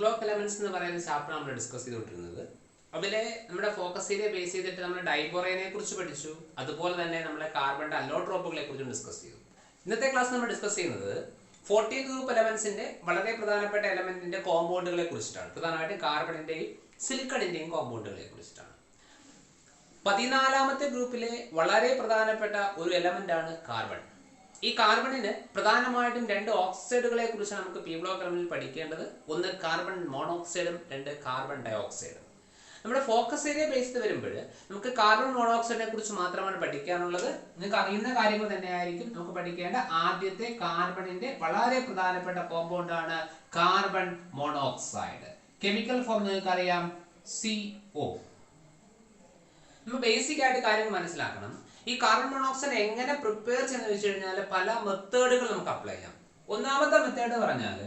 Block elements എന്ന് പറയുന്ന chapter നമ്മൾ ഡിസ്കസ് ചെയ്തുകൊണ്ടിരുന്നത്. അതിലെ നമ്മുടെ ഫോക്കസ് ഏരിയ ബേസ് ചെയ്തിട്ട് നമ്മൾ ഡൈബോറേനെ കുറിച്ച് പഠിച്ചു. അതുപോലെ തന്നെ നമ്മൾ കാർബണിന്റെ അല്ലോട്രോപ്പുകളെ കുറിച്ചും ഡിസ്കസ് ചെയ്തു. ഇന്നത്തെ ക്ലാസ് നമ്മൾ ഡിസ്കസ് ചെയ്യുന്നത് 14th ഗ്രൂപ്പ് എലമെന്റ്സിന്റെ വളരെ പ്രധാനപ്പെട്ട എലമെന്റിന്റെ കോമ്പൗണ്ടുകളെ കുറിച്ചിട്ടാണ്. പ്രധാനമായിട്ടും കാർബണിന്റെയും സിലിക്കണിന്റെയും കോമ്പൗണ്ടുകളെ കുറിച്ചിട്ടാണ്. 14ാമത്തെ ഗ്രൂപ്പിലെ വളരെ പ്രധാനപ്പെട്ട ഒരു എലമെന്റ് ആണ് കാർബൺ. ഈ കാർബണിന് പ്രധാനമായിട്ടും രണ്ട് ഓക്സൈഡുകളെ കുറിച്ച് നമുക്ക് പി ബ്ലോക്ക് എലമെന്റിൽ പഠിക്കേണ്ടത്. ഒന്ന് കാർബൺ മോണോക്സൈഡും രണ്ട് കാർബൺ ഡയോക്സൈഡും. നമ്മുടെ ഫോക്കസ് ഏരിയ ബേസ്ഡ് വരുമ്പോൾ നമുക്ക് കാർബൺ മോണോക്സൈഡിനെ കുറിച്ച് മാത്രമാണ് പഠിക്കാനുള്ളത്. നിങ്ങൾക്ക് അറിയുന്ന കാര്യങ്ങൾ തന്നെയായിരിക്കും നമുക്ക് പഠിക്കേണ്ട. ആദ്യത്തെ കാർബണിന്റെ വളരെ പ്രധാനപ്പെട്ട കോമ്പൗണ്ട് ആണ് കാർബൺ മോണോക്സൈഡ്. കെമിക്കൽ ഫോം നിങ്ങൾക്ക് അറിയാം, CO. നമ്മൾ ബേസിക് ആയിട്ട് കാര്യങ്ങൾ മനസ്സിലാക്കണം. ഈ കാർബൺ മോണോക്സൈഡ് എങ്ങനെ പ്രിപ്പയർ ചെയ്യുന്നത് വെച്ച് കഴിഞ്ഞാൽ പല മെത്തേഡുകൾ നമുക്ക് അപ്ലൈ ചെയ്യാം. ഒന്നാമത്തെ മെത്തേഡ് പറഞ്ഞാൽ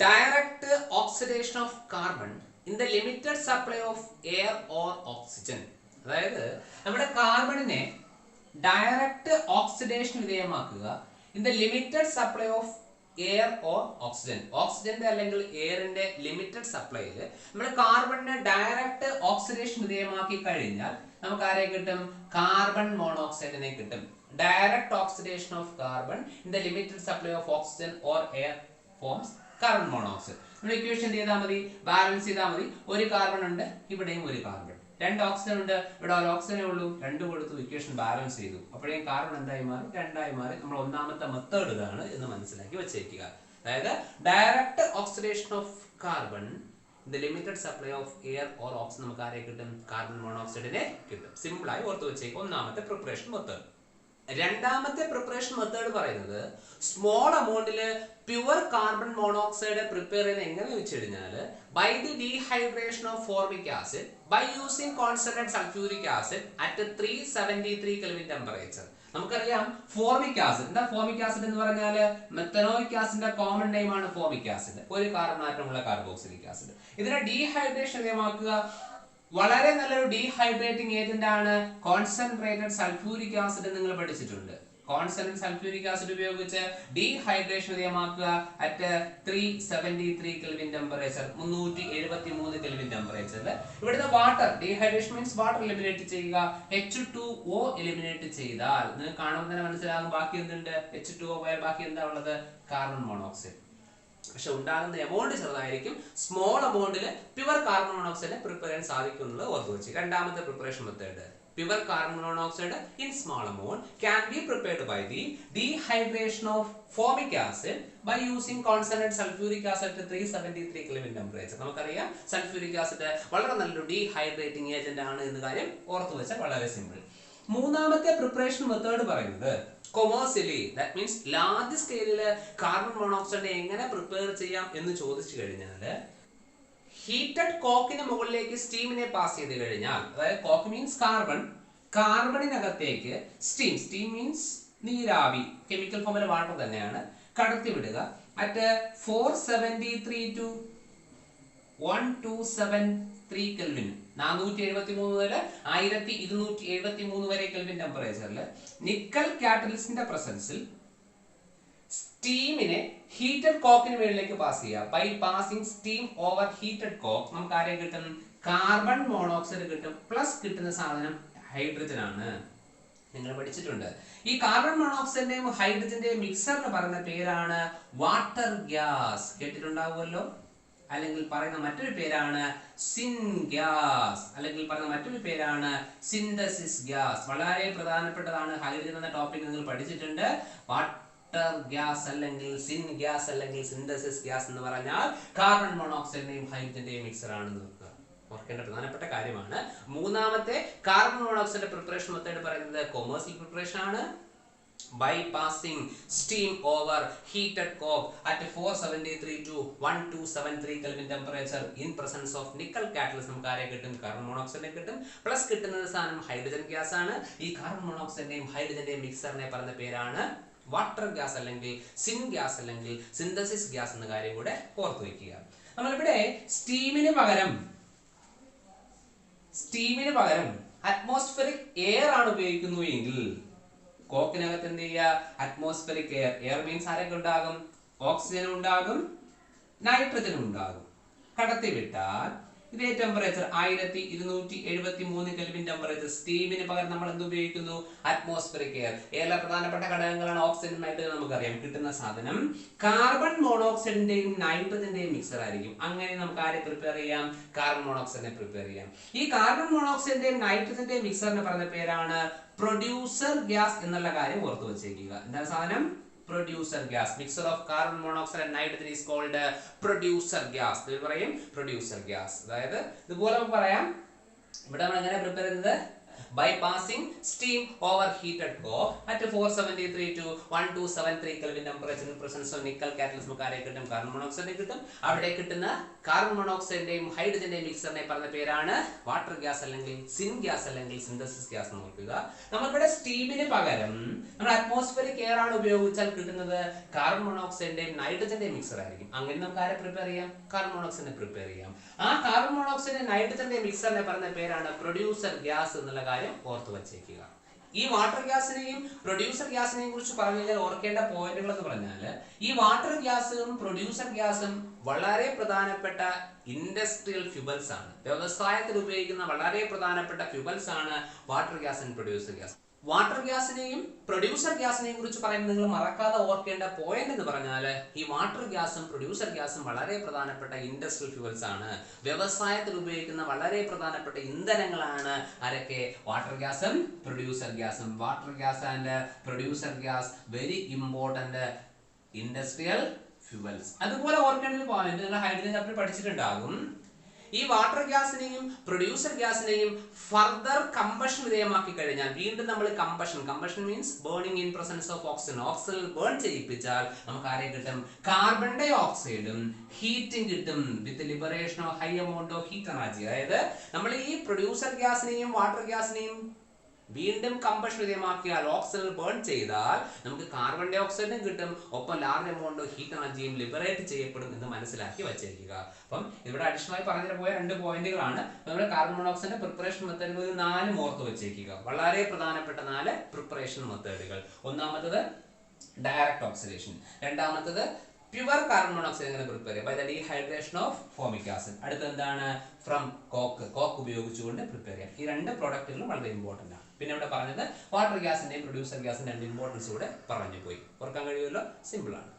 direct oxidation of carbon in the limited supply of air or oxygen. അതായത് നമ്മുടെ കാർബണിനെ ഡയറക്റ്റ് ഓക്സിഡേഷൻ വിധേയമാക്കുക in the limited supply of air or oxygen. ഓക്സിജന്റെ അല്ലെങ്കിൽ എയറിന്റെ ലിമിറ്റഡ് സപ്ലൈയിൽ നമ്മൾ കാർബണിനെ ഡയറക്റ്റ് ഓക്സിഡേഷൻ വിധേയമാക്കി കഴിഞ്ഞാൽ നമുക്ക് ആരെ കിട്ടും? കാർബൺ മോണോക്സൈഡിനെ കിട്ടും. Direct oxidation of carbon in the limited supply of oxygen or air forms carbon monoxide. നമ്മൾ ഇക്വേഷൻ ചെയ്താൽ മതി, ബാലൻസ് ചെയ്താൽ മതി. ഒരു കാർബൺ ഉണ്ട്, ഇവിടെയും ഒരു കാർബൺ. രണ്ട് ഓക്സിജൻ ഉണ്ട്, ഇവിടെ ഒരു ഓക്സിജനേ ഉള്ളൂ. രണ്ട് കൊടുത്തു, ഇക്വേഷൻ ബാലൻസ് ചെയ്തു. അപ്പോഴേക്കും കാർബൺ എന്തായി മാറി? രണ്ടായി മാറി. നമ്മൾ ഒന്നാമത്തെ മെത്തേഡ് ഇതാണ് എന്ന് മനസ്സിലാക്കി വെച്ചേക്കുക. അതായത് direct oxidation of carbon the limited supply of air or oxygen നമുക്ക് ആരെ കിട്ടും? കാർബൺ മോണോക്സൈഡിനെ കിട്ടും. സിമ്പിൾ ആയി ഓർത്ത് വെച്ചേക്കും. ഒന്നാമത്തെ പ്രിപ്പറേഷൻ മെത്തേഡ്. രണ്ടാമത്തെ പ്രിപ്പറേഷൻ മെത്തേഡ് പറയുന്നത് സ്മോൾ അമൗണ്ടിൽ പ്യുവർ കാർബൺ മോണോക്സൈഡ് പ്രിപ്പയർ ചെയ്യുന്നത് എങ്ങനെ വെച്ച് കഴിഞ്ഞാൽ by the dehydration of formic acid by using concentrated sulphuric acid at 373 kelvin temperature. നമുക്കറിയാം ഫോർമിക് ആസിഡ്. എന്താ ഫോർമിക് ആസിഡ് എന്ന് പറഞ്ഞാൽ? മെത്തനോയിക് ആസിഡിന്റെ കോമൺ നെയിം ആണ് ഫോർമിക് ആസിഡ്. ഒരു കാർബൺ ആറ്റമുള്ള കാർബോക്സിലിക് ആസിഡ്. ഇതിനെ ഡീഹൈഡ്രേഷൻ വിധേയമാക്കുക. വളരെ നല്ലൊരു ഡീഹൈഡ്രേറ്റിംഗ് ഏജന്റ് ആണ് കോൺസെൻട്രേറ്റഡ് സൾഫ്യൂരിക് ആസിഡ്. നിങ്ങൾ പഠിച്ചിട്ടുണ്ട്. കോൺസെൻട്രേറ്റഡ് സൾഫ്യൂരിക് ആസിഡ് ഉപയോഗിച്ച് ഡീഹൈഡ്രേഷൻ വിധേയമാക്കുക അറ്റ് 373 കെൽവിൻ ടെമ്പറേച്ചർ, 373 കെൽവിൻ ടെമ്പറേച്ചറിൽ. ഇവിടുന്ന് water, dehydration means water eliminate ചെയ്യുക. H2O എലിമിനേറ്റ് ചെയ്താൽ നിങ്ങൾക്ക് കാണുമ്പോൾ തന്നെ മനസ്സിലാകും ബാക്കി എന്തുണ്ട്? H2O പോയാൽ ബാക്കി എന്താ ഉള്ളത്? Carbon monoxide. പക്ഷെ ഉണ്ടാകുന്ന എമൗണ്ട് ചെറുതായിരിക്കും. സ്മോൾ അമൗണ്ടിൽ പ്യുവർ കാർബൺ മോണോക്സൈഡ് പ്രിപ്പയർ ചെയ്യാൻ സാധിക്കുന്നത് ഓർത്ത് വെച്ച്. രണ്ടാമത്തെ preparation method pure carbon monoxide in small amount can be prepared by the dehydration of formic acid by using concentrated sulfuric acid at 373 Kelvin temperature. നമുക്കറിയാം sulphuric acid വളരെ നല്ലൊരു dehydrating agent ആണ് എന്ന കാര്യം ഓർത്തു വെച്ചാൽ വളരെ സിമ്പിൾ. മൂന്നാമത്തെ പ്രിപ്പറേഷൻ മെത്തേഡ് പറയുന്നത് കൊമേഴ്സ്യലി, ദാറ്റ് മീൻസ് ലാർജ് സ്കെയിലിൽ കാർബൺ മോണോക്സൈഡ് എങ്ങനെ പ്രിപ്പയർ ചെയ്യാം എന്ന് ചോദിച്ചു കഴിഞ്ഞാൽ ഹീറ്റഡ് കോക്കിന് മുകളിലേക്ക് സ്റ്റീമിനെ പാസ് ചെയ്ത് കഴിഞ്ഞാൽ, അതായത് കോക്ക് മീൻസ് കാർബൺ, കാർബണിനകത്തേക്ക് സ്റ്റീം മീൻസ് നീരാവി, കെമിക്കൽ ഫോമിൽ വാട്ടർ തന്നെയാണ്, കടത്തി വിടുക അറ്റ് 473 to 1273 കെൽവിൻ, 473 മുതൽ 1273 വരെ കെൽവിൻ ടെമ്പറേച്ചറിൽ നിക്കൽ കാറ്റലിസ്റ്റിന്റെ പ്രസൻസിൽ സ്റ്റീമിനെ ഹീറ്റഡ് കോക്കിന് മുകളിലേക്ക് പാസ് ചെയ്യുക. By passing steam over heated coke നമുക്ക് ആരെ കിട്ടും? കാർബൺ മോണോക്സൈഡ് കിട്ടും. പ്ലസ് കിട്ടുന്ന സാധനം ഹൈഡ്രജൻ ആണ്. നിങ്ങൾ പഠിച്ചിട്ടുണ്ട്. ഈ കാർബൺ മോണോക്സൈഡിന്റെയും ഹൈഡ്രജന്റെയും മിക്സറിന് പറയുന്ന പേരാണ് വാട്ടർ ഗ്യാസ്. കേട്ടിട്ടുണ്ടാവുമല്ലോ. അല്ലെങ്കിൽ പറയുന്ന മറ്റൊരു പേരാണ് സിൻ ഗ്യാസ്, അല്ലെങ്കിൽ പറയുന്ന മറ്റൊരു പേരാണ് സിന്തസിസ് ഗ്യാസ്. വളരെ പ്രധാനപ്പെട്ടതാണ്. ഹൈഡ്രജൻ എന്ന ടോപ്പിക് നിങ്ങൾ പഠിച്ചിട്ടുണ്ട്. വാട്ടർ ഗ്യാസ് അല്ലെങ്കിൽ സിൻ ഗ്യാസ് അല്ലെങ്കിൽ സിന്തസിസ് ഗ്യാസ് എന്ന് പറഞ്ഞാൽ കാർബൺ മോണോക്സൈഡിന്റെയും ഹൈഡ്രജന്റെയും മിക്സർ ആണെന്ന് ഓർക്കേണ്ട പ്രധാനപ്പെട്ട കാര്യമാണ്. മൂന്നാമത്തെ കാർബൺ മോണോക്സൈഡ് പ്രിപ്പറേഷൻ മെത്തേഡ് പറയുന്നത് കൊമേഴ്സ്യൽ പ്രിപ്പറേഷൻ ആണ്. By passing steam over heated coke at 473 to 1273 Kelvin temperature in presence of nickel catalyst നമുക്ക് ആരെ കിട്ടും? കാർബൺ മോണോക്സൈഡിനെ കിട്ടും. പ്ലസ് കിട്ടുന്നത് സാധനം ഹൈഡ്രജൻ ഗ്യാസ് ആണ്. ഈ കാർബൺ മോണോക്സൈഡിന്റെയും ഹൈഡ്രജന്റെയും മിക്സറിനെ പറയുന്ന പേരാണ് വാട്ടർ ഗ്യാസ് അല്ലെങ്കിൽ സിൻ ഗ്യാസ് അല്ലെങ്കിൽ സിന്തസിസ് ഗ്യാസ് എന്ന കാര്യം കൂടെ ഓർത്തു വയ്ക്കുക. നമ്മളിവിടെ സ്റ്റീമിന് പകരം അറ്റ്മോസ്ഫിയറിക് എയർ ആണ് ഉപയോഗിക്കുന്നു എങ്കിൽ കോക്കിനകത്ത് എന്ത് ചെയ്യുക? Atmospheric air. എയർ മീൻസ് ആരൊക്കെ ഉണ്ടാകും? ഓക്സിജൻ ഉണ്ടാകും, നൈട്രജൻ ഉണ്ടാകും. കടത്തിവിട്ടാൽ ഇതേ ടെമ്പറേച്ചർ 1273 കെൽവിൻ ടെമ്പറേച്ചർ സ്റ്റീമിന് പകരം നമ്മൾ എന്ത് ഉപയോഗിക്കുന്നു? Atmospheric air. എയറിലെ പ്രധാനപ്പെട്ട ഘടകങ്ങളാണ് ഓക്സിജൻ, നൈട്രജൻ. നമുക്കറിയാം. കിട്ടുന്ന സാധനം കാർബൺ മോണോക്സൈഡിന്റെയും നൈട്രജന്റെയും മിക്സർ ആയിരിക്കും. അങ്ങനെ നമുക്ക് ആരെ പ്രിപ്പയർ ചെയ്യാം? കാർബൺ മോണോക്സൈഡിനെ പ്രിപ്പയർ ചെയ്യാം. ഈ കാർബൺ മോണോക്സൈഡിന്റെയും നൈട്രജന്റെയും മിക്സറിന് പറഞ്ഞ പേരാണ് പ്രൊഡ്യൂസർ ഗ്യാസ് എന്നുള്ള കാര്യം ഓർത്തു വെച്ചേക്കുക. എന്താണ് സാധനം? producer gas. Mixture of carbon monoxide and nitrogen is called producer gas. ഇത് പറയും producer gas. അതായത് ഇതുപോലെ നമുക്ക് പറയാം. ഇവിടെ നമ്മൾ എങ്ങനെ പ്രിപ്പയർ ചെയ്യുന്നത്? by passing steam over heated coke at 473 to 1273 Kelvin temperature in presence of nickel catalyst നമുക്ക് ആരെ കിട്ടും? കാർബൺ മോണോക്സൈഡ് കിട്ടും. അവിടെ കിട്ടുന്ന കാർബൺ മോണോക്സൈഡിന്റെയും ഹൈഡ്രജന്റെയും മിക്സറിനെ പറഞ്ഞ പേരാണ് വാട്ടർ ഗ്യാസ് അല്ലെങ്കിൽ സിൻ ഗ്യാസ് അല്ലെങ്കിൽ സിന്തസിസ് ഗ്യാസ് എന്ന് ഓർക്കുക. നമുക്കിവിടെ സ്റ്റീമിന് പകരം നമ്മൾ അറ്റ്മോസ്ഫിയറിക് എയർ ആണ് ഉപയോഗിച്ചാൽ കിട്ടുന്നത് കാർബൺ മോണോക്സൈഡിന്റെയും നൈട്രജന്റെയും മിക്സർ ആയിരിക്കും. അങ്ങനെ നമുക്ക് ആരെ പ്രിപ്പയർ ചെയ്യാം? കാർബൺ മോണോക്സൈഡിനെ പ്രിപ്പയർ ചെയ്യാം. ആ കാർബൺ മോണോക്സൈഡ് നൈട്രജന്റെയും മിക്സറിനെ പറഞ്ഞ പേരാണ് പ്രൊഡ്യൂസർ ഗ്യാസ് എന്നുള്ള കാര്യം ഓർത്തു വച്ചേക്കുക. ഈ വാട്ടർ ഗ്യാസിനെയും പ്രൊഡ്യൂസർ ഗ്യാസിനെയും കുറിച്ച് പറഞ്ഞു കഴിഞ്ഞാൽ ഓർക്കേണ്ട പോയിന്റുകൾ എന്ന് പറഞ്ഞാൽ ഈ വാട്ടർ ഗ്യാസും പ്രൊഡ്യൂസർ ഗ്യാസും വളരെ പ്രധാനപ്പെട്ട ഇൻഡസ്ട്രിയൽ ഫ്യൂവൽസ് ആണ്. വ്യവസായത്തിൽ ഉപയോഗിക്കുന്ന വളരെ പ്രധാനപ്പെട്ട ഫ്യൂവൽസ് ആണ് water gas and producer gas. Water ഗ്യാസിനെയും പ്രൊഡ്യൂസർ ഗ്യാസിനെയും കുറിച്ച് പറയുമ്പോൾ നിങ്ങൾ മറക്കാതെ ഓർക്കേണ്ട പോയിന്റ് എന്ന് പറഞ്ഞാൽ ഈ വാട്ടർ ഗ്യാസും പ്രൊഡ്യൂസർ ഗ്യാസും വളരെ പ്രധാനപ്പെട്ട ഇൻഡസ്ട്രിയൽ ഫ്യൂവൽസ് ആണ്. വ്യവസായത്തിൽ ഉപയോഗിക്കുന്ന വളരെ പ്രധാനപ്പെട്ട ഇന്ധനങ്ങളാണ് ആരൊക്കെ? വാട്ടർ ഗ്യാസും പ്രൊഡ്യൂസർ ഗ്യാസും. Water gas and producer gas very important industrial fuels. അതുപോലെ ഓർക്കേണ്ട ഒരു പോയിന്റ് നിങ്ങൾ ഹൈഡ്രജൻ ചാപ്റ്ററിൽ പഠിച്ചിട്ടുണ്ടാകും. ഈ വാട്ടർ ഗ്യാസിനെയും പ്രൊഡ്യൂസർ ഗ്യാസിനെയും ഫർദർ കമ്പഷൻ വിധേയമാക്കി കഴിഞ്ഞാൽ വീണ്ടും നമ്മൾ combustion means burning in presence of oxygen burn ചെയ്യിപ്പിച്ചാൽ നമുക്ക് ആരെ കിട്ടും? കാർബൺ ഡൈ ഓക്സൈഡും ഹീറ്റിംഗ് കിട്ടും with liberation of high amount of heat energy. അതായത് നമ്മൾ ഈ പ്രൊഡ്യൂസർ ഗ്യാസിനെയും വാട്ടർ ഗ്യാസിനെയും വീണ്ടും കമ്പഷൻ വിധേയമാക്കിയാൽ ഓക്സിജൻ ബേൺ ചെയ്താൽ നമുക്ക് കാർബൺ ഡൈ ഓക്സൈഡും കിട്ടും, ഒപ്പം ലാർജ് എമൗണ്ട് ഓഫ് ഹീറ്റ് എനർജിയും ലിബറേറ്റ് ചെയ്യപ്പെടും എന്ന് മനസ്സിലാക്കി വച്ചേക്കുക. അപ്പം ഇവിടെ അഡീഷണൽ പറഞ്ഞു പോയ 2 പോയിന്റുകളാണ്. നമ്മുടെ കാർബൺ മോണോക്സൈഡിന്റെ പ്രിപ്പറേഷൻ മെത്തേഡുകൾ 4 ഓർത്ത് വെച്ചേക്കുക. വളരെ പ്രധാനപ്പെട്ട 4 പ്രിപ്പറേഷൻ മെത്തേഡുകൾ. ഒന്നാമത്തത് ഡയറക്റ്റ് ഓക്സിഡേഷൻ, രണ്ടാമത്തത് പ്യുവർ കാർബൺ മോണോക്സൈഡ് എങ്ങനെ പ്രിപ്പയർ ചെയ്യാം? By the dehydration of formic acid. അടുത്ത എന്താണ്? ഫ്രം കോക്ക് ഉപയോഗിച്ചുകൊണ്ട് പ്രിപ്പയർ ചെയ്യാം. ഈ 2 പ്രോഡക്റ്റുകളും വളരെ ഇമ്പോർട്ടന്റ് ആണ്. പിന്നെ ഇവിടെ പറഞ്ഞത് വാട്ടർ ഗ്യാസിന്റെയും പ്രൊഡ്യൂസർ ഗ്യാസിന്റെ 2 ഇമ്പോർട്ടൻസ് കൂടെ പറഞ്ഞു പോയി. ഓർക്കാൻ കഴിയുമല്ലോ? സിമ്പിൾ ആണ്.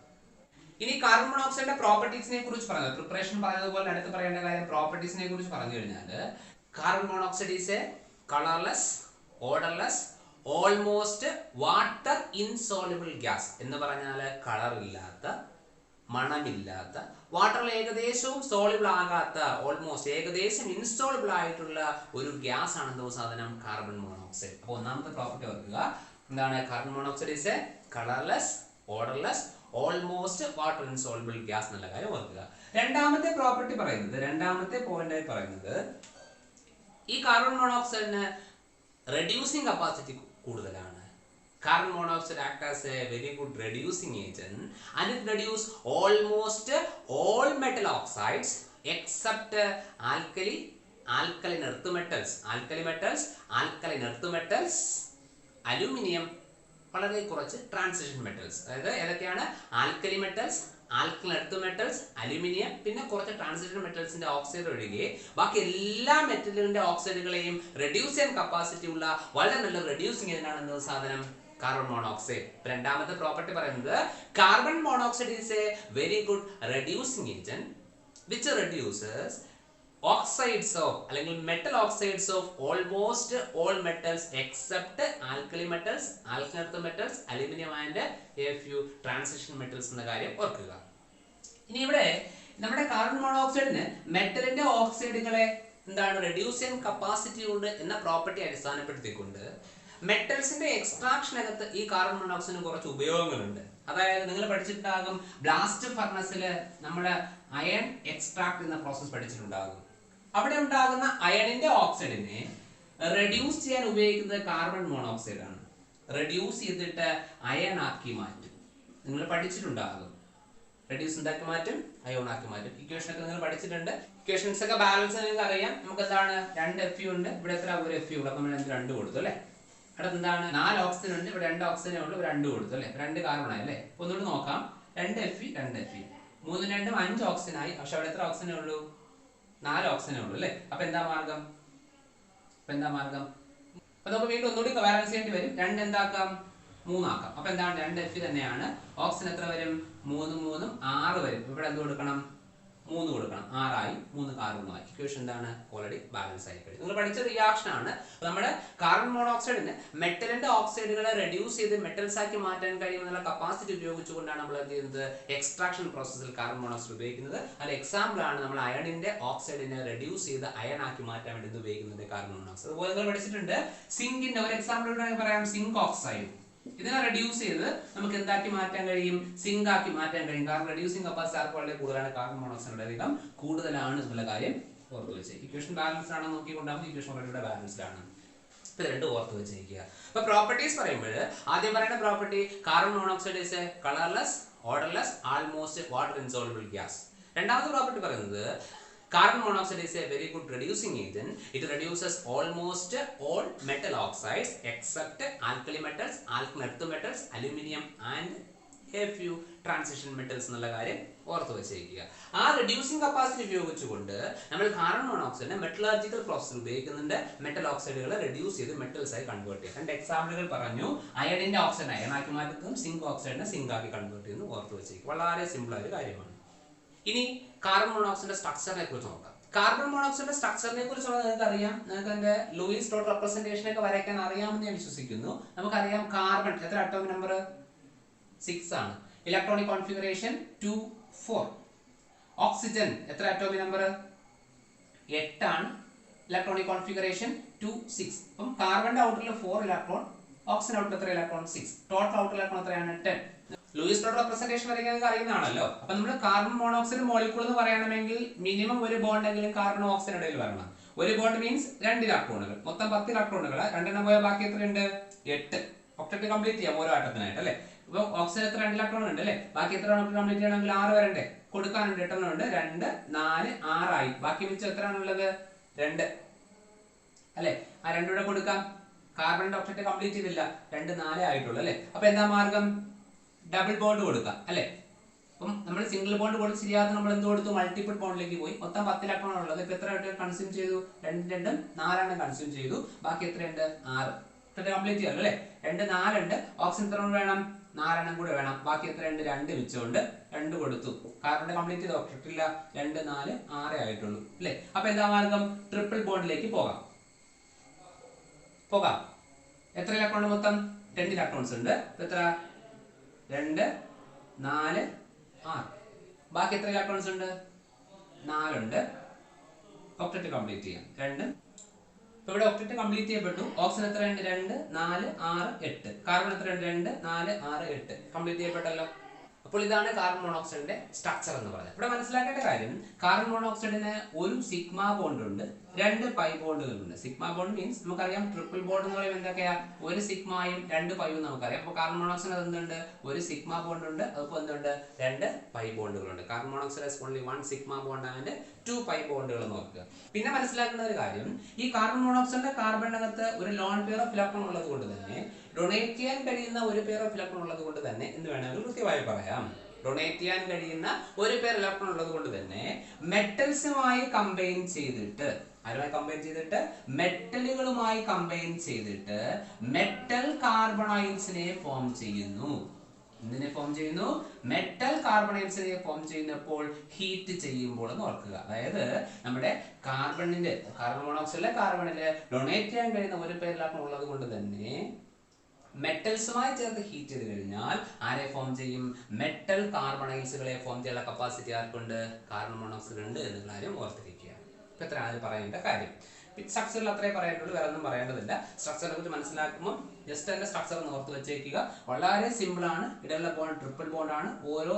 ഇനി കാർബൺ മോണോക്സൈഡിന്റെ പ്രോപ്പർട്ടീസിനെ കുറിച്ച് പറഞ്ഞത് പ്രിപ്പറേഷൻ പറഞ്ഞതുപോലെ അടുത്ത് പറയേണ്ട കാര്യം പ്രോപ്പർട്ടീസിനെ കുറിച്ച് പറഞ്ഞു കഴിഞ്ഞാൽ carbon monoxide is a colourless, odourless, almost water insoluble gas. എന്ന് പറഞ്ഞാൽ കളർ ഇല്ലാത്ത, മണമില്ലാത്ത, വാട്ടറിൽ ഏകദേശവും സോളിബിൾ ആകാത്ത, ഓൾമോസ്റ്റ് ഏകദേശം ഇൻസോളിബിൾ ആയിട്ടുള്ള ഒരു ഗ്യാസ് ആണ് എന്തോ സാധനം? Carbon monoxide. അപ്പോൾ ഒന്നാമത്തെ പ്രോപ്പർട്ടി ഓർക്കുക. എന്താണ്? Carbon monoxide is a colourless, odourless, almost water insoluble gas എന്നുള്ള കാര്യം ഓർക്കുക. രണ്ടാമത്തെ പ്രോപ്പർട്ടി പറയുന്നത്, രണ്ടാമത്തെ പോയിന്റ് ആയി പറയുന്നത് ഈ കാർബൺ മോണോക്സൈഡിന് റെഡ്യൂസിങ് കപ്പാസിറ്റി കൂടുതലാണ്. Carbon monoxide acts as a very good reducing agent and it reduces almost all metal oxides except alkaline earth metals, aluminium, വളരെ കുറച്ച് ട്രാൻസിഷൻ മെറ്റൽസ്. അതായത് ഏതൊക്കെയാണ്? Alkali metals, alkaline earth metals, aluminium, പിന്നെ കുറച്ച് transition മെറ്റൽസിന്റെ oxide ഒഴികെ ബാക്കി എല്ലാ മെറ്റലിന്റെ ഓക്സൈഡുകളെയും reduce ചെയ്യാൻ കപ്പാസിറ്റി ഉള്ള വളരെ നല്ല റെഡ്യൂസിങ് ഏജന്റാണ് എന്ന സാധനം കാർബൺ മോണോക്സൈഡ്. രണ്ടാമത്തെ പ്രോപ്പർട്ടി പറയുന്നത് carbon monoxide is A very good reducing agent which reduces oxides of അല്ലെങ്കിൽ metal oxides of almost all metals except alkali metals, alkaline earth metals, aluminum and a few transition metals എന്ന കാര്യം ഓർക്കുക. ഇനി ഇവിടെ നമ്മുടെ carbon മോണോക്സൈഡിന് മെറ്റലിന്റെ ഓക്സൈഡുകളെ എന്താണ് reduce ചെയ്യാൻ capacity ഉണ്ട് എന്ന പ്രോപ്പർട്ടി അടിസ്ഥാനപ്പെടുത്തിക്കൊണ്ട് മെറ്റൽസിന്റെ എക്സ്ട്രാക്ഷനകത്ത് ഈ കാർബൺ മോണോക്സൈഡിന് കുറച്ച് ഉപയോഗങ്ങളുണ്ട്. അതായത് നിങ്ങൾ പഠിച്ചിട്ടുണ്ടാകും ബ്ലാസ്റ്റ് ഫർണസിൽ നമ്മുടെ അയൺ എക്സ്ട്രാക്ട് എന്ന പ്രോസസ് പഠിച്ചിട്ടുണ്ടാകും. അവിടെ ഉണ്ടാകുന്ന അയണിന്റെ ഓക്സൈഡിനെ റെഡ്യൂസ് ചെയ്യാൻ ഉപയോഗിക്കുന്നത് കാർബൺ മോണോക്സൈഡ് ആണ്. റെഡ്യൂസ് ചെയ്തിട്ട് അയൺ ആക്കി മാറ്റും. നിങ്ങൾ പഠിച്ചിട്ടുണ്ടാകും. റെഡ്യൂസ് എന്താക്കി മാറ്റും? അയോൺ ആക്കി മാറ്റും. ഇക്വേഷൻ ഒക്കെ നിങ്ങൾ പഠിച്ചിട്ടുണ്ട്. ഇക്വേഷൻസ് ഒക്കെ ബാലൻസ് നിങ്ങൾക്ക് അറിയാം. നമുക്ക് എന്താണ് 2 Fe ഉണ്ട്, ഇവിടെ എത്ര? 1 Fe ഉള്ളൂ. നമ്മൾ 2 കൊടുത്തു അല്ലേ? അവിടെ എന്താണ് 4 ഓക്സിജൻ ഉണ്ട്, ഇവിടെ 2 ഓക്സിജനേ ഉള്ളൂ, 2 കൊടുത്തു അല്ലേ? 2 കാർബൺ ആയി അല്ലേ? ഒന്നുകൂടി നോക്കാം. 2 Fe 2 Fe 3 2 5 ഓക്സിജൻ ആയി. പക്ഷെ അവിടെ എത്ര ഓക്സിജനേ ഉള്ളൂ? 4 ഓക്സിജനേ ഉള്ളൂ അല്ലേ. അപ്പൊ എന്താ മാർഗം? അപ്പൊ നമുക്ക് വീണ്ടും ഒന്നുകൂടി ബാലൻസ് ചെയ്യേണ്ടി വരും. 2 എന്താക്കാം? 3 ആക്കാം. അപ്പൊ എന്താണ്? 2 F തന്നെയാണ്. ഓക്സിജൻ എത്ര വരും? 3 3 6 വരും. ഇവിടെ എന്ത് കൊടുക്കണം? 3 കൊടുക്കണം. 6 ആയി, 3 കാർബണുമായി. ഇക്വേഷൻ എന്താണ്? ഓൾറെഡി ബാലൻസ് ആയി കഴിഞ്ഞു. നിങ്ങൾ പഠിച്ച റിയാക്ഷൻ ആണ്. നമ്മുടെ കാർബൺ മോണോക്സൈഡിന് മെറ്റലിന്റെ ഓക്സൈഡുകളെ റെഡ്യൂസ് ചെയ്ത് മെറ്റൽസ് ആക്കി മാറ്റാൻ കഴിയുമെന്നുള്ള കപ്പാസിറ്റി ഉപയോഗിച്ചുകൊണ്ടാണ് നമ്മൾ എന്ത് ചെയ്യുന്നത്? എക്സ്ട്രാക്ഷൻ പ്രോസസ്സിൽ കാർബൺ മോണോക്സൈഡ് ഉപയോഗിക്കുന്നത്. അതിൽ എക്സാമ്പിൾ ആണ് നമ്മൾ അയണിന്റെ ഓക്സൈഡിനെ റെഡ്യൂസ് ചെയ്ത് അയൺ ആക്കി മാറ്റാൻ വേണ്ടി ഉപയോഗിക്കുന്നത് കാർബൺ മോണോക്സൈഡ്. അതുപോലെ നിങ്ങൾ പഠിച്ചിട്ടുണ്ട് സിങ്കിന്റെ ഒരു എക്സാമ്പിൾ പറയാം, സിങ്ക് ഓക്സൈഡ്. ഇതിനെ റെഡ്യൂസ് ചെയ്ത് നമുക്ക് എന്താക്കി മാറ്റാൻ കഴിയും? സിങ്ക് ആക്കി മാറ്റാൻ കഴിയും. കാരണം റെഡ്യൂസിംഗ് കപ്പാസിറ്റി ആർക്ക് വളരെ കൂടുതലാണ്? കാർബൺ മോണോക്സൈഡ് അധികം കൂടുതലാണ് എന്നുള്ള കാര്യം ഓർത്ത് വെച്ച്. ഇക്വേഷൻ ബാലൻസ്ഡ് ആണെന്ന് നോക്കിക്കൊണ്ടാകും. ഇക്വേഷൻ ഓൾറെഡി ബാലൻസ്ഡ് ആണ്. ഇത് രണ്ടും ഓർത്ത് വെച്ചിരിക്കുക. അപ്പൊ പ്രോപ്പർട്ടീസ് പറയുമ്പോൾ ആദ്യം പറയുന്ന property carbon monoxide is a colourless, odourless, almost water insoluble gas. രണ്ടാമത്തെ പ്രോപ്പർട്ടി പറയുന്നത് carbon monoxide is a very good reducing agent. It reduces almost all metal oxides except alkali metals, alkaline earth metals, aluminum and a few transition metals എന്നുള്ള കാര്യം ഓർത്ത് വെച്ചിരിക്കുക. ആ reducing capacity ഉപയോഗിച്ചുകൊണ്ട് നമ്മൾ carbon മോണോക്സൈഡിനെ metallurgical പ്രോസസ്സിൽ ഉപയോഗിക്കുന്നുണ്ട്. മെറ്റൽ ഓക്സൈഡുകളെ റെഡ്യൂസ് ചെയ്ത് മെറ്റൽസ് ആയി കൺവേർട്ട് ചെയ്യും. രണ്ട് എക്സാമ്പിളുകൾ പറഞ്ഞു. അയണിന്റെ ഓക്സൈഡ് അയൺ ആക്കി മാറ്റുന്നതും സിങ്ക് ഓക്സൈഡിനെ സിങ്ക് ആക്കി കൺവേർട്ട് ചെയ്യുന്നതും ഓർത്ത് വെച്ചിരിക്കുക. വളരെ സിമ്പിൾ ആയ ഒരു കാര്യമാണ്. ഇനി കാർബൺ മോണോക്സൈഡിന്റെ സ്ട്രക്ചറിനെ കുറിച്ച് നോക്കാം. കാർബൺ മോണോക്സൈഡിന്റെ സ്ട്രക്ചറിനെ കുറിച്ചുള്ള നിങ്ങൾക്ക് അറിയാം. നിങ്ങൾക്ക് അതിന്റെ ലൂയിസ് ഡോട്ട് റെപ്രസെന്റേഷൻ ഒക്കെ വരയ്ക്കാൻ അറിയാമെന്ന് ഞാൻ വിശ്വസിക്കുന്നു. നമുക്കറിയാം കാർബൺ എത്ര അറ്റോമിക് നമ്പർ? 6 ആണ്. Electronic configuration 2 4. ഓക്സിജൻ എത്ര അറ്റോമിക് നമ്പർ? 8 ആണ്. Electronic configuration 2 6. അപ്പം കാർബണിന്റെ ഔട്ടറിൽ 4 ഇലക്ട്രോൺ, ഓക്സിജൻ ഔട്ടറിൽ എത്ര ഇലക്ട്രോൺ? 6. ടോട്ടൽ ഔട്ടർ ഇലക്ട്രോൺ എത്രയാണ്? 10. ലൂയിസ് ഡോട്ട് റെപ്രസെന്റേഷൻ വരയ്ക്കാൻ നിങ്ങൾക്ക് അറിയുന്നതാണല്ലോ. അപ്പൊ നമ്മൾ കാർബൺ മോണോക്സൈഡ് മോളിക്യൂൾ എന്ന് പറയണമെങ്കിൽ മിനിമം ഒരു ബോണ്ട് എങ്കിലും കാർബൺ ഓക്സിജൻ ഇടയിൽ വരണം. ഒരു ബോണ്ട് മീൻസ് 2 ഇലക്ട്രോണുകൾ. മൊത്തം 10 ഇലക്ട്രോണുകൾ. 2 പോയാൽ ബാക്കി എത്രയുണ്ട്? 8. ഒക്ടറ്റ് കംപ്ലീറ്റ് ചെയ്യാം ഓരോ ആറ്റത്തിനായിട്ട് അല്ലേ. ഇപ്പൊ ഓക്സിജൻ എത്ര? 2 ഇലക്ട്രോൺ ഉണ്ട് അല്ലേ. ബാക്കി എത്ര കംപ്ലീറ്റ് ചെയ്യണമെങ്കിൽ 6 വരണ്ടേ? കൊടുക്കാനുണ്ട് 8 ഉണ്ട്. 2 4 6 ആയി. ബാക്കി മിച്ചം എത്രയാണുള്ളത്? 2 അല്ലെ. ആ 2 കൂടെ കൊടുക്കാം. കാർബണിന്റെ ഒക്ടറ്റ് കംപ്ലീറ്റ് ചെയ്തില്ല. 2 4 ആയിട്ടുള്ളൂ അല്ലെ. അപ്പൊ എന്താ മാർഗം? ഡബിൾ ബോണ്ട് കൊടുക്കാം അല്ലെ. അപ്പം നമ്മൾ സിംഗിൾ ബോണ്ട് കൊടുത്ത് ശരിയാതെ നമ്മൾ എന്ത് കൊടുത്തു? മൾട്ടിപ്പിൾ ബോണ്ടിലേക്ക് പോയി. മൊത്തം 10 ഇലക്ട്രോൺ ഉള്ളത്. ഇപ്പൊ എത്ര കൺസ്യൂം ചെയ്തു? 2 4 കൺസ്യൂം ചെയ്തു. ബാക്കി എത്രയുണ്ട്? 6. കംപ്ലീറ്റ് ചെയ്യാമല്ലോ അല്ലെ. 2 4 ഉണ്ട്. ഓക്സിജൻ എത്ര വേണം? 4 കൂടെ വേണം. ബാക്കി എത്രയുണ്ട്? 2 മിച്ചമുണ്ട്. 2 കൊടുത്തു. കാർബൺ കംപ്ലീറ്റ് ചെയ്ത് ഒക്ടറ്റില്ല. 2 4 6 ആയിട്ടുള്ളൂ അല്ലെ. അപ്പൊ എന്താ മാർഗം? ട്രിപ്പിൾ ബോണ്ടിലേക്ക് പോകാം. എത്ര ഇലക്ട്രോൺ മൊത്തം? 10 ഇലക്ട്രോൺസ് ഉണ്ട്. എത്ര? 2 4 6. ബാക്കി എത്ര ഇലക്ട്രോൺസ് ഉണ്ട്? 4 ഉണ്ട്. ഒക്ടറ്റ് കംപ്ലീറ്റ് ചെയ്യാം. 2. ഇപ്പൊ ഇവിടെ ഒക്ടറ്റ് കംപ്ലീറ്റ് ചെയ്യപ്പെട്ടു. ഓക്സിജൻ എത്ര ഉണ്ട്? 2 4 6 8. കാർബൺ എത്ര ഉണ്ട്? 2 4 6 8. കംപ്ലീറ്റ് ചെയ്യപ്പെട്ടല്ലോ. അപ്പോൾ ഇതാണ് കാർബൺ മോണോക്സൈഡിന്റെ സ്ട്രക്ചർ എന്ന് പറയുന്നത്. ഇവിടെ മനസ്സിലാക്കേണ്ട കാര്യം കാർബൺ മോണോക്സൈഡിന് ഒരു സിഗ്മ ബോണ്ട് ഉണ്ട്, 2 പൈ ബോണ്ടുകളുണ്ട്. സിഗ്മ ബോണ്ട് മീൻസ് നമുക്കറിയാം ട്രിപ്പിൾ ബോണ്ട് എന്ന് പറയുമ്പോൾ എന്തൊക്കെയാ? ഒരു സിഗ്മയും 2 പൈയും നമുക്കറിയാം. അപ്പോൾ കാർബൺ മോണോക്സൈഡ് എന്തുണ്ട്? ഒരു സിഗ്മ ബോണ്ട് ഉണ്ട്. അതുപോലെ എന്തുണ്ട്? 2 പൈ ബോണ്ടുകളുണ്ട്. Carbon monoxide has only 1 sigma bond and 2 pi ബോണ്ടുകൾ നോക്കുക. പിന്നെ മനസ്സിലാക്കേണ്ട ഒരു കാര്യം ഈ കാർബൺ മോണോക്സൈഡിന്റെ കാർബണിനകത്ത് ഒരു ലോൺ പെയർ ഓഫ് ഇലക്ട്രോൺ ഉള്ളത് കൊണ്ട് തന്നെ ഡൊണേറ്റ് ചെയ്യാൻ കഴിയുന്ന ഒരു പെയർ ഓഫ് ഇലക്ട്രോൺ ഉള്ളത് കൊണ്ട് തന്നെ എന്ന് വേണമെങ്കിൽ കൃത്യമായി പറയാം. ഡൊണേറ്റ് ചെയ്യാൻ കഴിയുന്ന ഒരു പെയർ ഇലക്ട്രോൺ ഉള്ളത് കൊണ്ട് തന്നെ മെറ്റൽസുമായി കമ്പൈൻ ചെയ്തിട്ട് മെറ്റലുകളുമായി കമ്പൈൻ ചെയ്തിട്ട് മെറ്റൽ കാർബണൈൽസിനെ ഫോം ചെയ്യുന്നു. എന്തിനെ ഫോം ചെയ്യുന്നു? മെറ്റൽ കാർബണൈൽസിനെ ഫോം ചെയ്യുന്നപ്പോൾ ഹീറ്റ് ചെയ്യുമ്പോൾ എന്ന് ഓർക്കുക. അതായത് നമ്മുടെ കാർബൺ മോണോക്സൈഡിലെ കാർബണില് ഡൊണേറ്റ് ചെയ്യാൻ കഴിയുന്ന ഒരു പെയർ ഇലക്ട്രോൺ ഉള്ളത് കൊണ്ട് തന്നെ മെറ്റൽസുമായി ചേർത്ത് ഹീറ്റ് ചെയ്ത് കഴിഞ്ഞാൽ ആരെ ഫോം ചെയ്യും? മെറ്റൽ കാർബണൈൽസുകളെ ഫോം ചെയ്യാനുള്ള കപ്പാസിറ്റി ആർക്കുണ്ട്? കാർബൺ മോണോക്സൈഡ് ഉണ്ട് എന്ന കാര്യം ഓർത്തിരിക്കുക. ഇപ്പൊ എത്ര ആണ് പറയേണ്ട കാര്യം? സ്ട്രക്ചറിൽ അത്രേ പറയാനുള്ളൂ, വേറെ ഒന്നും പറയേണ്ടതില്ല. സ്ട്രക്ചറിനെ കുറിച്ച് മനസ്സിലാക്കുമ്പോൾ ജസ്റ്റ് അതിന്റെ സ്ട്രക്ചർ ഒന്ന് ഓർത്ത് വെച്ചേക്കുക. വളരെ സിമ്പിൾ ആണ്. ഇടയിലുള്ള ബോണ്ട് ട്രിപ്പിൾ ബോണ്ട് ആണ്. ഓരോ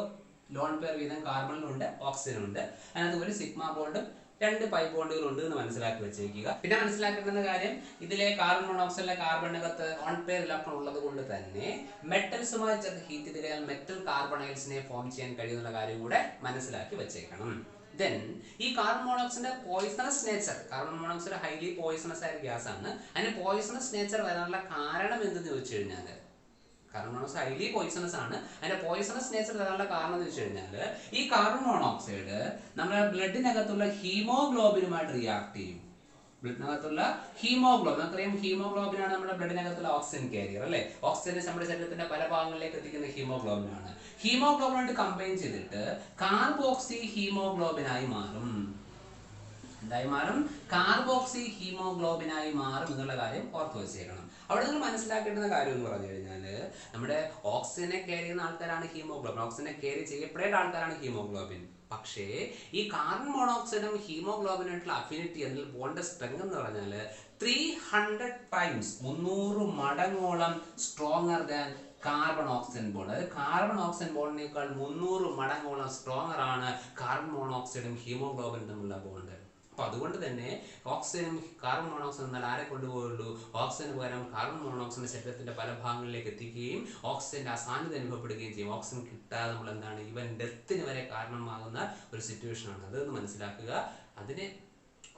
ലോൺ പെയർ വീതം കാർബണിലുണ്ട്, ഓക്സിജനുണ്ട്. അതിനകത്ത് ഒരു സിഗ്മ ബോണ്ടും 2 പൈ ബോണ്ടുകൾ ഉണ്ട് എന്ന് മനസ്സിലാക്കി വെച്ചേക്കുക. പിന്നെ മനസ്സിലാക്കേണ്ട കാര്യം ഇതിലെ കാർബൺ മോണോക്സൈഡിലെ കാർബണിനകത്ത് ലോൺ പെയർ ഇലക്ട്രോൺ ഉള്ളത് കൊണ്ട് തന്നെ മെറ്റൽസുമായി ചേർത്ത് ഹീറ്റ് ചെയ്ത് കഴിഞ്ഞാൽ മെറ്റൽ കാർബണൈൽസിനെ ഫോം ചെയ്യാൻ കഴിയുന്ന കാര്യം കൂടെ മനസ്സിലാക്കി വെച്ചേക്കണം. Then ഈ കാർബൺ മോണോക്സൈഡിന്റെ poisonous nature, carbon monoxide highly poisonous ആയ ഗ്യാസ് ആണ്. അതിന് പോയിസണസ് നേച്ചർ വരാനുള്ള കാരണം എന്തെന്ന് ചോദിച്ചു കഴിഞ്ഞാൽ കാർബൺ മോണോക്സൈഡ് ഹൈലി പോയിസണസ് ആണ്. അതിന്റെ പോയിസണസ് നേച്ചർ വരാനുള്ള കാരണം എന്ന് വെച്ച് കഴിഞ്ഞാൽ ഈ കാർബൺ മോണോക്സൈഡ് നമ്മുടെ ബ്ലഡിനകത്തുള്ള ഹീമോഗ്ലോബിനുമായിട്ട് റിയാക്ട് ചെയ്യും. ബ്ലഡിനകത്തുള്ള ഹീമോഗ്ലോബിൻ, നമുക്കറിയാം ഹീമോഗ്ലോബിൻ ആണ് നമ്മുടെ ബ്ലഡിനകത്തുള്ള ഓക്സിജൻ കാരിയർ അല്ലേ. ഓക്സിജൻ നമ്മുടെ ശരീരത്തിന്റെ പല ഭാഗങ്ങളിലേക്ക് എത്തിക്കുന്ന ഹീമോഗ്ലോബിൻ ആണ്. ഹീമോഗ്ലോബിനായിട്ട് കമ്പൈൻ ചെയ്തിട്ട് കാർബോക്സി ഹീമോഗ്ലോബിനായി മാറും. എന്തായി മാറും? കാർബോക്സി ഹീമോഗ്ലോബിനായി മാറും എന്നുള്ള കാര്യം ഓർത്ത് വെച്ചേക്കണം. അവിടെ നിങ്ങൾ മനസ്സിലാക്കേണ്ടുന്ന കാര്യം എന്ന് പറഞ്ഞു കഴിഞ്ഞാൽ നമ്മുടെ ഓക്സിജനെ ക്യാരി ചെയ്യുന്ന ആൾക്കാരാണ് ഹീമോഗ്ലോബിൻ, ഓക്സിജനെ ക്യാരി ചെയ്യപ്പെടേണ്ട ആൾക്കാരാണ് ഹീമോഗ്ലോബിൻ. പക്ഷേ ഈ കാർബൺ മോണോക്സൈഡും ഹീമോഗ്ലോബിനായിട്ടുള്ള അഫിനിറ്റി അല്ലെങ്കിൽ ബോണ്ട് സ്ട്രെങ്ത് എന്ന് പറഞ്ഞാൽ 300 times 300 മടങ്ങോളം stronger than carbon oxygen bond. അതായത് കാർബൺ ഓക്സിജൻ ബോണ്ടിനേക്കാൾ 300 മടങ്ങോളം സ്ട്രോങ്ങർ ആണ് കാർബൺ മോണോക്സൈഡും ഹീമോഗ്ലോബിനും തമ്മിലുള്ള ബോണ്ട്. അപ്പോൾ അതുകൊണ്ട് തന്നെ ഓക്സിജനും കാർബൺ മോണോക്സൈഡ് എന്നാൽ ആരെ കൊണ്ടുപോയുള്ളൂ? ഓക്സിജന് പകരം കാർബൺ മോണോക്സൈഡ് ശരീരത്തിന്റെ പല ഭാഗങ്ങളിലേക്ക് എത്തിക്കുകയും ഓക്സിജന്റെ അസാന്നിധ്യം അനുഭവപ്പെടുകയും ചെയ്യും. ഓക്സിജൻ കിട്ടാതെ നമ്മൾ എന്താണ് ഈവൻ ഡെത്തിന് വരെ കാരണമാകുന്ന ഒരു സിറ്റുവേഷൻ ആണ്. അതൊന്ന് മനസ്സിലാക്കുക. അതിന്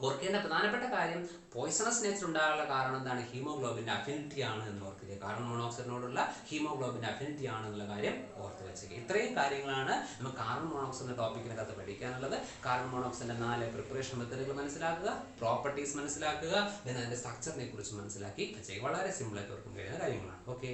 ഓർക്കേണ്ട പ്രധാനപ്പെട്ട കാര്യം പോയിസണസ് നേച്ചർ ഉണ്ടാകാനുള്ള കാരണം എന്താണ്? ഹീമോഗ്ലോബിന്റെ അഫിനിറ്റി ആണ് എന്ന് ഓർക്കുക. കാർബൺ മോണോക്സൈഡിനോടുള്ള ഹീമോഗ്ലോബിന്റെ അഫിനിറ്റി ആണ് എന്നുള്ള കാര്യം ഓർത്ത് വെച്ചേക്കുക. ഇത്രയും കാര്യങ്ങളാണ് നമുക്ക് കാർബൺ മോണോക്സൈഡ് എന്ന ടോപ്പിക്കിനകത്ത് പഠിക്കാനുള്ളത്. കാർബൺ മോണോക്സൈഡിന്റെ 4 പ്രിപ്പറേഷൻ മെത്തേഡുകൾ മനസ്സിലാക്കുക, പ്രോപ്പർട്ടീസ് മനസ്സിലാക്കുക, പിന്നെ അതിന്റെ സ്ട്രക്ചറിനെ കുറിച്ച് മനസ്സിലാക്കി വെച്ചേക്കുക. വളരെ സിമ്പിൾ ആയിട്ട് ഓർക്കാൻ കഴിയുന്ന കാര്യങ്ങളാണ്. ഓക്കെ.